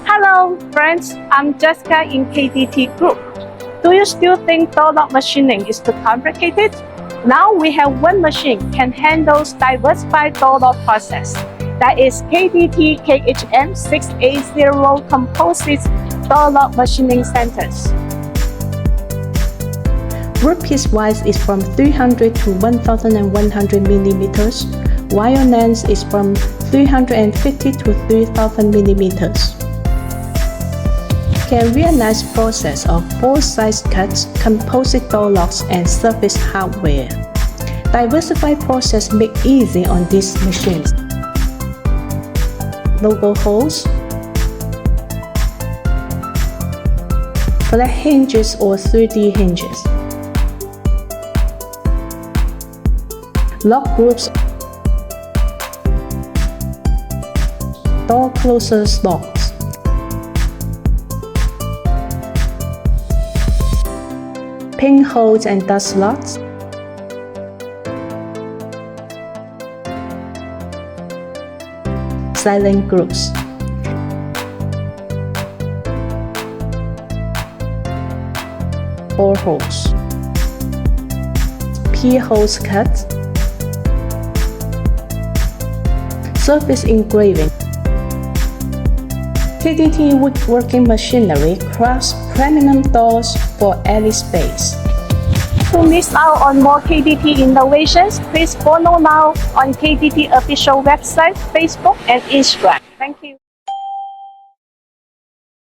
Hello friends, I'm Jessica in KDT Group. Do you still think door lock machining is too complicated? Now we have one machine can handle diversified door lock process. That is KDT KHM-680 composite door lock machining centers. Workpiece wise is from 300 to 1100 millimeters. Wire length is from 350 to 3000 millimeters. Can realize process of both size cuts, composite door locks, and surface hardware. Diversified process make easy on these machines. Logo holes, flat hinges or 3D hinges, lock groups, door closers locks, pinholes and dust slots, silent groups, bore holes, P-holes cut, surface engraving. KDT woodworking machinery crafts premium doors for alley space. To miss out on more KDT innovations, please follow now on KDT official website, Facebook, and Instagram.